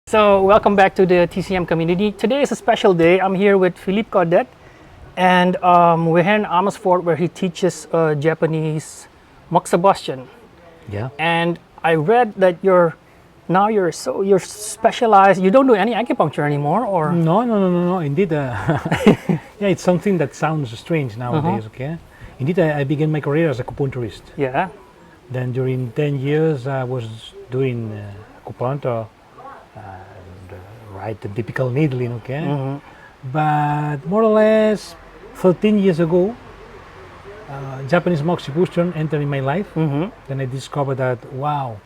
So welcome back to the TCM community. Today is a special day. I'm here with Felip Caudet, and we're here in Amersfoort where he teaches Japanese Moxibustion. Yeah. And I read that you're specialized. You don't do any acupuncture anymore, or No. Indeed, yeah, it's something that sounds strange nowadays. Okay. Indeed, I began my career as a acupuncturist. yeah. Then during 10 years, I was doing acupuncture, and right, the typical needling. Okay. But more or less 13 years ago, Japanese Moxibustion entered in my life. Then I discovered that, wow,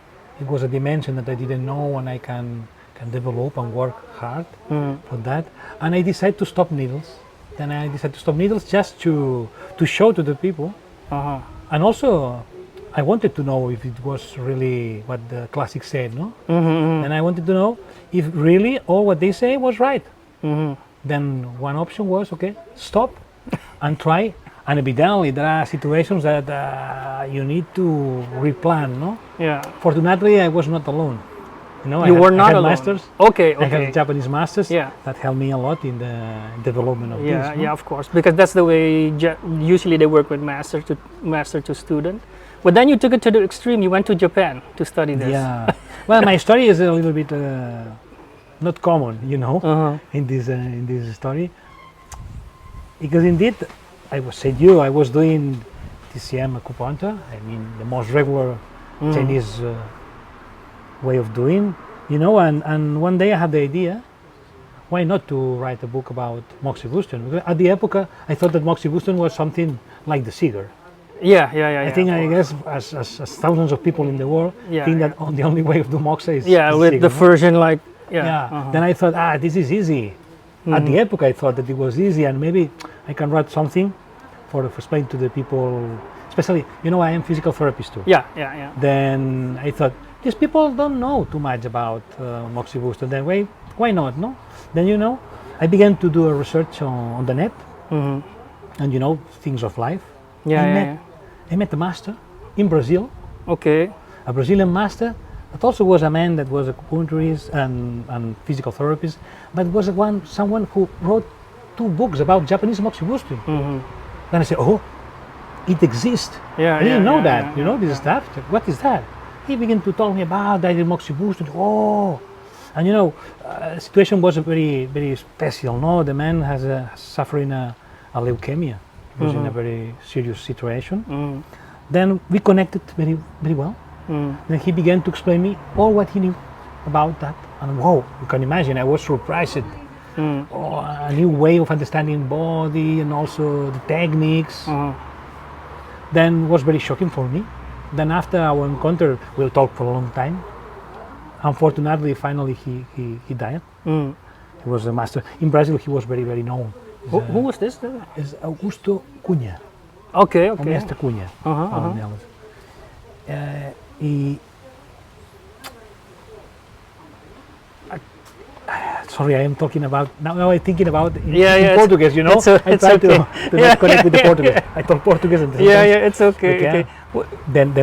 it was a dimension that I didn't know, and I can develop and work hard for that. And I decided to stop needles. Then I decided to stop needles just to show to the people. And also, I wanted to know if it was really what the classics said, no? And I wanted to know if really all what they say was right. Then one option was, okay, stop and try. And evidently, there are situations that you need to replan, no? Yeah. Fortunately, I was not alone. You know, You were not I had alone. masters. Okay. I had Japanese masters. Yeah. That helped me a lot in the development of Yeah, this. No? yeah, of course, because that's the way usually they work with master to student. But then you took it to the extreme. You went to Japan to study this. Yeah. Well, my story is a little bit not common, you know, in this story, because indeed, I was doing TCM acupuncture. I mean, the most regular Chinese way of doing, you know. And one day I had the idea, why not to write a book about Moxibustion? Because at the epoch, I thought that Moxibustion was something like the cigar. Yeah. I think, I guess, as thousands of people in the world think that the only way of do moxa is with cigar, the no? version like Then I thought, this is easy. At the epoch, I thought that it was easy, and maybe I can write something for explain to the people, especially, you know, I am physical therapist too. Yeah. Then I thought, these people don't know too much about Moxibustion. Then why not? No. Then, you know, I began to do a research on the net, and, you know, things of life. I met a master in Brazil. Okay. A Brazilian master that also was a man that was a acupuncturist and physical therapist, but was someone who wrote 2 books about Japanese Moxibustion. Then I said, oh, it exists. I didn't know that, you know, this stuff. What is that? He began to tell me about that Moxibustion. Oh, and you know, the situation was very, very special. No, the man has suffering a leukemia. He was in a very serious situation. Then we connected very, very well. Then he began to explain me all what he knew about that. And wow, you can imagine, I was surprised. Oh, a new way of understanding body and also the techniques. Then was very shocking for me. Then after our encounter, we'll talk for a long time. Unfortunately, finally he died. He was a master. In Brazil, he was very, very known. Who was this? Is Augusto Cunha. Okay. Master Cunha. Sorry, I am talking about now. I'm thinking about in Portuguese. You know, I try to not connect with the Portuguese. I talk Portuguese and it's okay. Then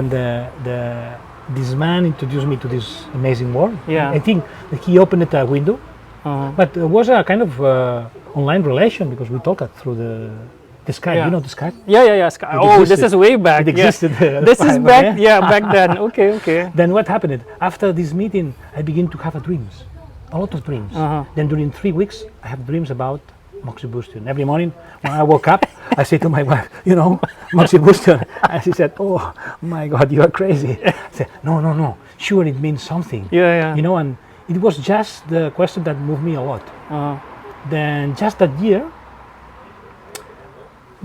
this man introduced me to this amazing world. I think that he opened a window, but it was a kind of online relation because we talked through the Skype. You know the Skype? Yeah. Skype. Oh, this is way back. It existed. This is back. Back then. Okay. Then what happened? After this meeting, I began to have dreams. A lot of dreams. Then during 3 weeks, I have dreams about Moxibustion. Every morning when I woke up, I say to my wife, you know, Moxibustion. And she said, oh my God, you are crazy. I said, no, sure it means something. You know, and it was just the question that moved me a lot. Then just that year,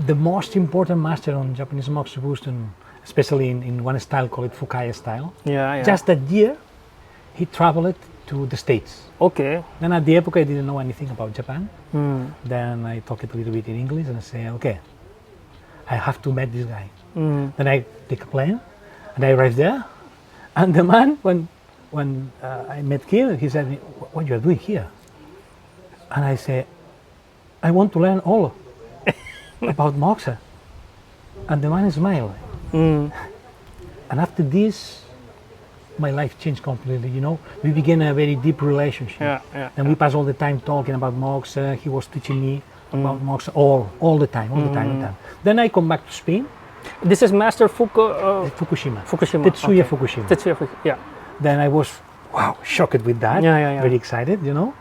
the most important master on Japanese Moxibustion, especially in one style called Fukaya Style. Just that year, he traveled to the States. Okay. Then at the epoch I didn't know anything about Japan. Then I talked a little bit in English and I say, okay, I have to meet this guy. Then I take a plane and I arrive there. And the man, when I met him, he said, what you are doing here? And I say, I want to learn all about moxa. And the man smiled. And after this, my life changed completely, you know. We began a very deep relationship. And we passed all the time talking about moxa. He was teaching me about moxa all the time. Then I come back to Spain. This is Master Fukushima. Tetsuya Tetsuya Fukushima. Tetsuya, yeah. Then I was, wow, shocked with that. Very excited, you know.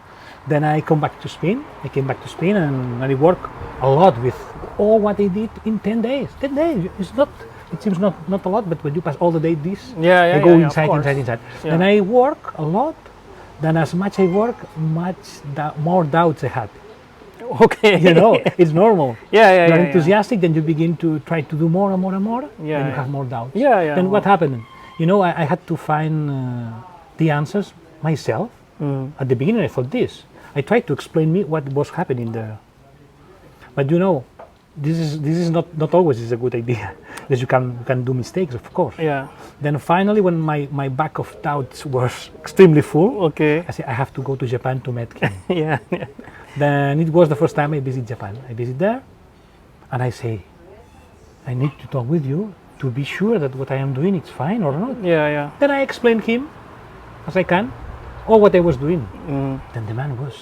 Then I come back to Spain. I came back to Spain and I work a lot with all what I did in 10 days. 10 days, it's not, it seems not a lot, but when you pass all the day this, I go inside. Yeah. Then I work a lot. Then as much I work, more doubts I had. Okay. You know, it's normal. You're enthusiastic, then you begin to try to do more and more and more. Then you have more doubts. Then what happened? You know, I had to find the answers myself. At the beginning I thought this. I tried to explain me what was happening there. But you know, this is not always is a good idea. Because you can do mistakes, of course. Then finally, when my bag of doubts was extremely full, I said I have to go to Japan to meet him. Then it was the first time I visit Japan. I visit there, and I say, I need to talk with you to be sure that what I am doing is fine or not. Then I explained him as I can all what I was doing. Then the man was,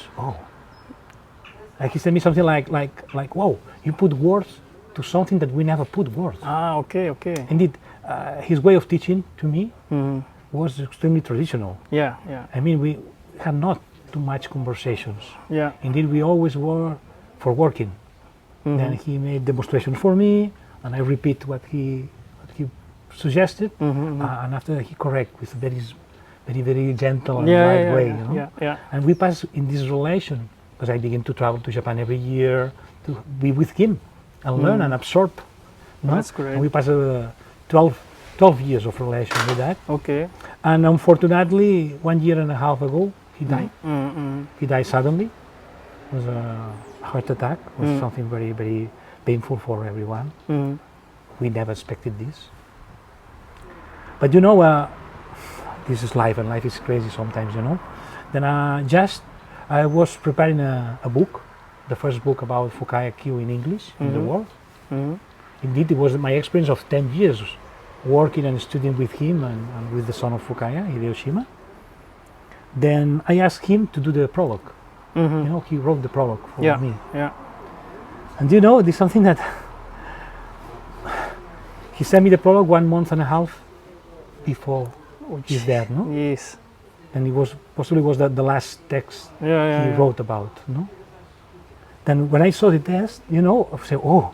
like he said me something like, wow, you put words to something that we never put words. Okay. Indeed, his way of teaching to me was extremely traditional. I mean, we had not too much conversations. Indeed, we always were for working. Then he made demonstrations for me, and I repeat what he suggested, and after he correct with very gentle and light way, you know. And we pass in this relation because I begin to travel to Japan every year to be with him and learn and absorb. No? That's great. And we pass 12 years of relation with that. And unfortunately, 1.5 years ago, he died. He died suddenly. It was a heart attack. It was something very, very painful for everyone. We never expected this. But you know, this is life, and life is crazy sometimes, you know. Then I was preparing a book, the first book about Fukaya Q in English in the world. Indeed, it was my experience of 10 years working and studying with him and with the son of Fukaya, Hideo. Then I asked him to do the prologue. You know, he wrote the prologue for me. And you know, there's something that he sent me the prologue 1.5 months before he's dead, no? Yes. And it was possibly was the last text he wrote about, no? Then when I saw the text, you know, I said, oh,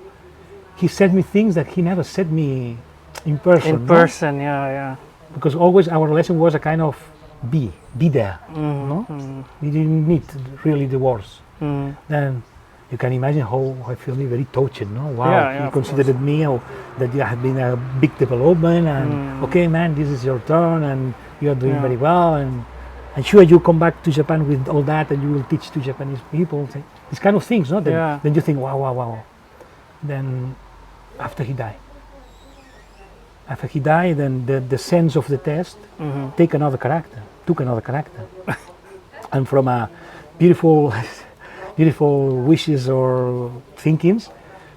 he said me things that he never said me in person. In person, yeah. Because always our relation was a kind of be there, no? We didn't need really the words. Then you can imagine how I feel me very touched, no? Wow, he considered me that there had been a big development, and okay, man, this is your turn, and you are doing very well, and sure you come back to Japan with all that, and you will teach to Japanese people, these kind of things, no? Then you think, wow. Then after he died, then the sense of the test took another character, and from a beautiful wishes or thinkings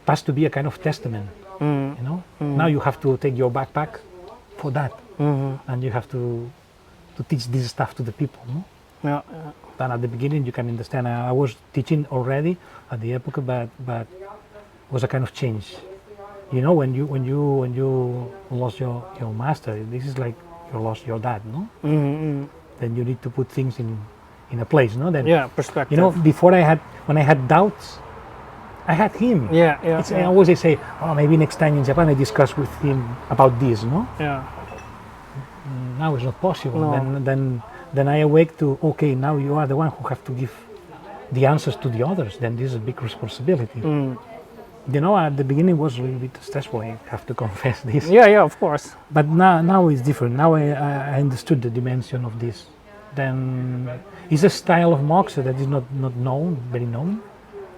passed to be a kind of testament, you know. Now you have to take your backpack for that, and you have to teach this stuff to the people, no? Then at the beginning you can understand I was teaching already at the epoch, but it was a kind of change, you know. When you lost your master, this is like you lost your dad, no? Then you need to put things in a place, no? Then perspective. You know, before when I had doubts, I had him. I always say, oh, maybe next time in Japan I discuss with him about this, no? Now it's not possible. No. Then I awake to, okay, now you are the one who have to give the answers to the others. Then this is a big responsibility. You know, at the beginning it was a little bit stressful. I have to confess this. Yeah, of course. But now it's different. Now I understood the dimension of this. Then it's a style of moxa that is not very known.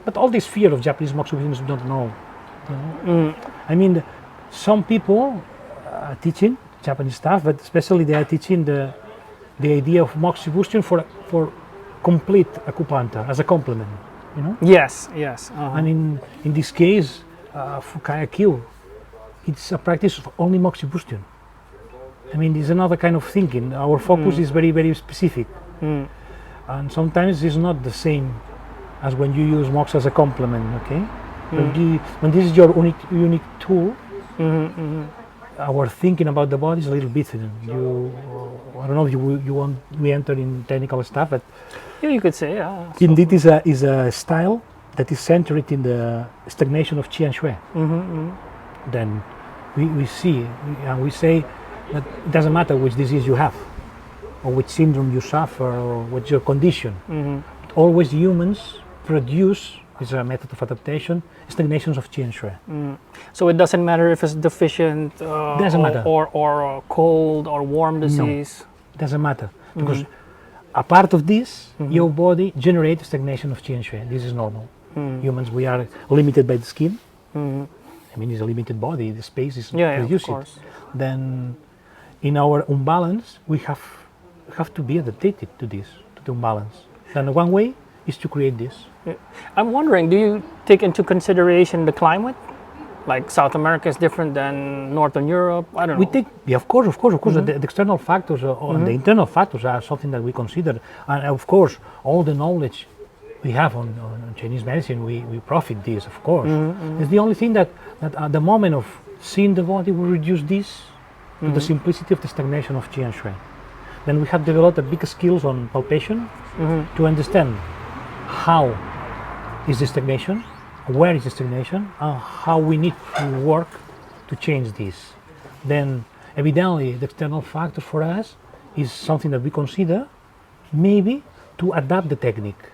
But all this fear of Japanese moxibustion is not known. You know? I mean, some people are teaching Japanese stuff, but especially they are teaching the idea of moxibustion for complete acupuncture as a complement. You know? Yes. And in this case, Fukaya Q it's a practice of only Moxibustion. I mean, it's another kind of thinking. Our focus is very, very specific. And sometimes it's not the same as when you use Mox as a complement, okay? When this is your unique tool, our thinking about the body is a little bit different. I don't know if we enter in technical stuff, but Yeah, you could say, yeah. indeed is a style that is centered in the stagnation of qi and shui. Then we see and we say that it doesn't matter which disease you have, or which syndrome you suffer, or what's your condition. Always humans produce, is a method of adaptation, stagnations of qi and shui. So it doesn't matter if it's deficient Doesn't matter. or cold or warm disease. It doesn't matter, because a part of this, your body generates stagnation of qi and shui. This is normal. Humans, we are limited by the skin. I mean, it's a limited body, the space is Of course. Then in our imbalance, we have to be adapted to this, to the imbalance. Then one way is to create this. I'm wondering, do you take into consideration the climate? Like South America is different than Northern Europe? I don't know. We take, of course, the external factors and the internal factors are something that we consider. And of course, all the knowledge we have on Chinese medicine, we profit this, of course. It's the only thing that at the moment of seeing the body, we reduce this to the simplicity of the stagnation of qi and shui. Then we have developed a big skills on palpation to understand how is the stagnation, where is the stagnation, and how we need to work to change this. Then evidently the external factor for us is something that we consider maybe to adapt the technique.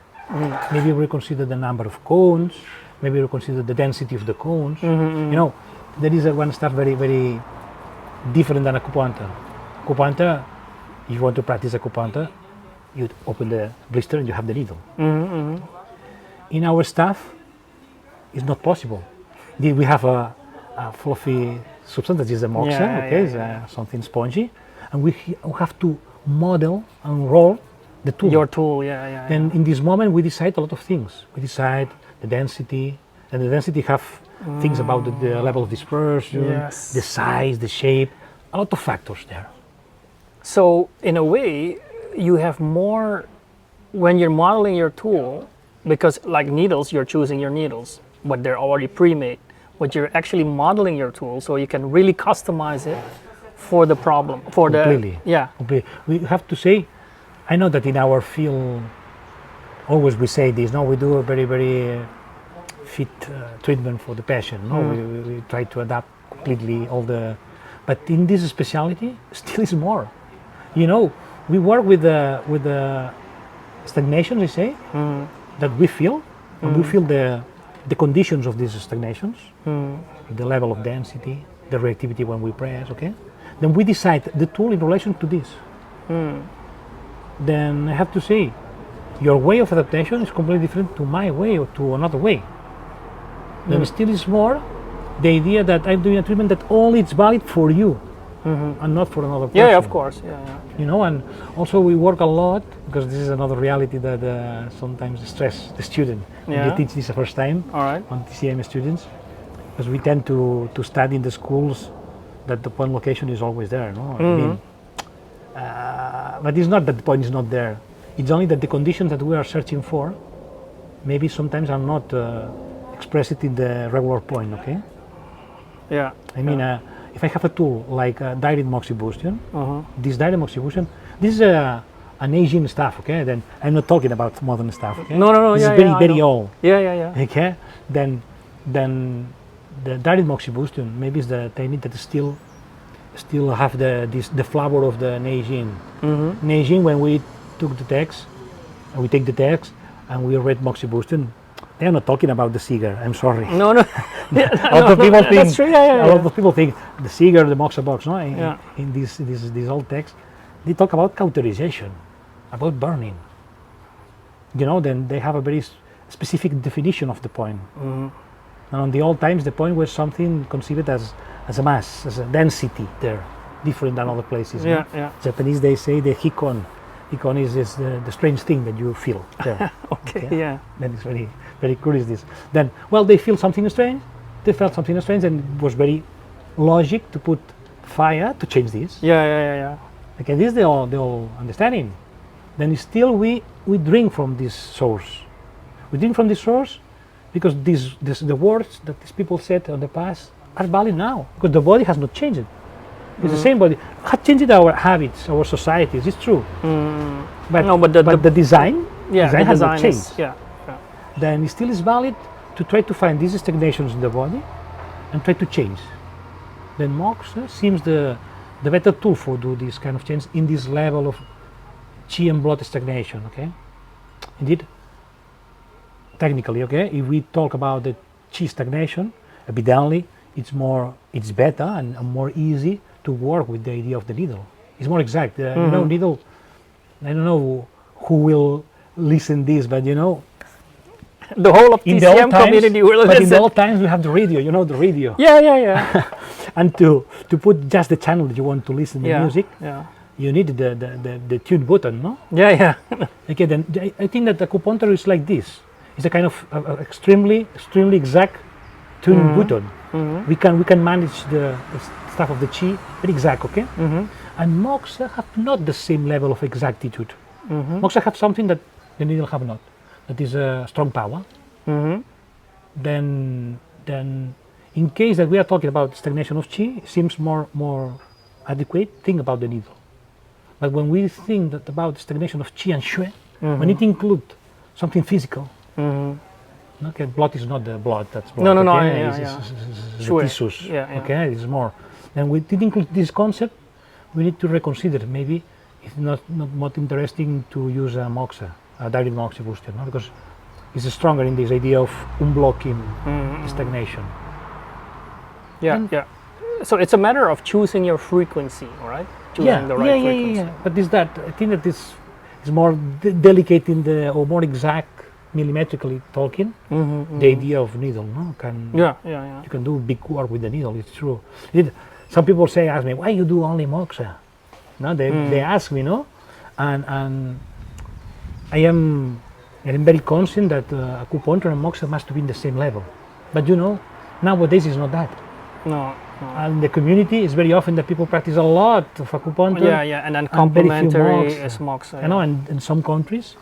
Maybe we consider the number of cones, maybe we consider the density of the cones. You know, there is one stuff very, very different than acupuncture. Acupuncture, if you want to practice acupuncture, you open the blister and you have the needle. In our stuff, it's not possible. We have a fluffy substance that is a moxa, it's something spongy, and we have to model and roll the tool. Your tool, yeah. Then in this moment we decide a lot of things. We decide the density, and the density have things about the level of dispersion, the size, the shape, a lot of factors there. So in a way, you have more when you're modeling your tool, because like needles, you're choosing your needles, but they're already pre-made. But you're actually modeling your tool, so you can really customize it for the problem. Completely. Completely. We have to say, I know that in our field, always we say this, no, we do a very, very fit treatment for the patient. No, we try to adapt completely all the, but in this specialty, still is more. You know, we work with the stagnations, I say, that we feel, and we feel the conditions of these stagnations, the level of density, the reactivity when we press, okay? Then we decide the tool in relation to this. Then I have to say, your way of adaptation is completely different to my way or to another way. Then still is more the idea that I'm doing a treatment that only it's valid for you and not for another person. Yeah, of course. Yeah. You know, and also we work a lot, because this is another reality that sometimes stress the student. When they teach this the first time on TCM students, because we tend to study in the schools that the point location is always there. No? I mean, but it's not that the point is not there. It's only that the conditions that we are searching for maybe sometimes are not expressed in the regular point, okay? Yeah. I mean, if I have a tool like direct Moxibustion, this direct Moxibustion, this is an Asian stuff, okay? Then I'm not talking about modern stuff, okay? No. This is very, very old. Yeah. Okay? Then the direct Moxibustion maybe is the technique that still have the flavor of the Neijin. Neijin, when we took the text, we take the text and we read Moxibustion, they are not talking about the Seeger. I'm sorry. No. A lot of people think. That's true. A lot of people think the Seeger, the Moxa box. No, in this old text, they talk about cauterization, about burning. You know, then they have a very specific definition of the point. And on the old times, the point was something conceived as a mass, as a density there, different than other places. Yeah. Japanese, they say the hikon. Hikon is the strange thing that you feel there. Okay. Then it's very, very curious this. Then, well, they feel something strange. They felt something strange, and it was very logic to put fire to change this. Yeah. Okay, this is the whole understanding. Then still we drink from this source. We drink from this source because the words that these people said in the past are valid now, because the body has not changed. It's the same body. Has changed our habits, our societies. It's true. But the design, has not changed. Then it still is valid to try to find these stagnations in the body and try to change. Then moxa seems the better tool for do this kind of change in this level of qi and blood stagnation. Okay, indeed. Technically, okay, if we talk about the qi stagnation, evidently it's better and more easy to work with the idea of the needle. It's more exact. Needle. I don't know who will listen this, but the whole of TCM community will listen. But in the old times we have the radio. The radio. Yeah. And to put just the channel that you want to listen to music, you need the tune button, no? Yeah. Okay, then I think that acupuncture is like this. It's a kind of extremely exact tune button. We can manage the stuff of the qi very exact, okay? And moxa have not the same level of exactitude. Moxa have something that the needle have not. That is a strong power. Then in case that we are talking about stagnation of qi, it seems more adequate. Think about the needle. But when we think about stagnation of qi and shui, we need to include something physical. Okay, blood is not the blood. That's blood. No. It's the tissues. Okay, it's more. Then we did include this concept. We need to reconsider. Maybe it's not more interesting to use a moxa, a direct moxibustion, because it's stronger in this idea of unblocking stagnation. So it's a matter of choosing your frequency, right? Choosing the right frequency. But I think that this is more delicate or more exact, millimetrically talking. The idea of needle, no? You can do big work with the needle. It's true. Some people ask me, why you do only moxa? No, they ask me, no, and I am very conscious that acupuncture and moxa must be in the same level. But nowadays it's not that. No. And the community is very often that people practice a lot of acupuncture. And then complementary is moxa. And in some countries,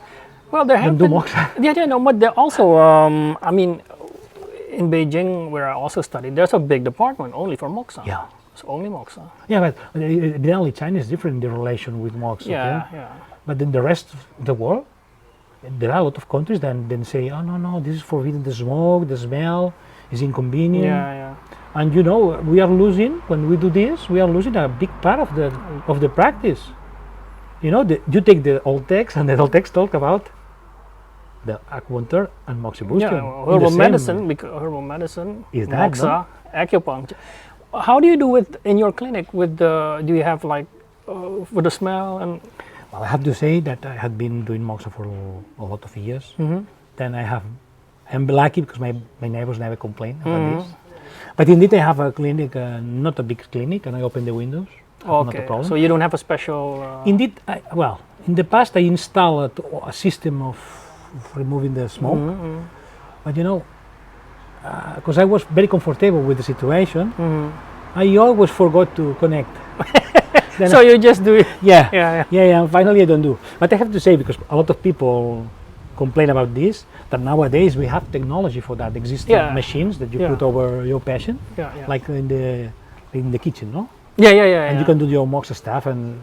well, there have do moxa. But there also, in Beijing, where I also studied, there's a big department only for moxa. Yeah. It's only moxa. Yeah, but evidently China is different in the relation with moxa. Yeah. But in the rest of the world, there are a lot of countries that then say, oh no, this is forbidden. The smoke, the smell is inconvenient. Yeah. And we are losing, when we do this, we are losing a big part of the practice. You take the old text, and the old text talk about the acupuncture and moxibustion. Herbal medicine is that, moxa, acupuncture. How do you do it in your clinic? Do you have with the smell and? Well, I have to say that I had been doing moxa for a lot of years. Then I'm lucky because my neighbors never complain about this. But indeed, I have a clinic, not a big clinic, and I open the windows. Not a problem. So you don't have a special. Indeed, in the past I installed a system of removing the smoke. But because I was very comfortable with the situation, I always forgot to connect. So you just do it. Yeah. Finally, I don't do. But I have to say, because a lot of people complain about this, that nowadays we have technology for that. Existing machines that you put over your patient, like in the kitchen, no? Yeah. And you can do your moxa stuff, and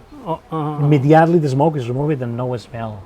immediately the smoke is removed and no smell.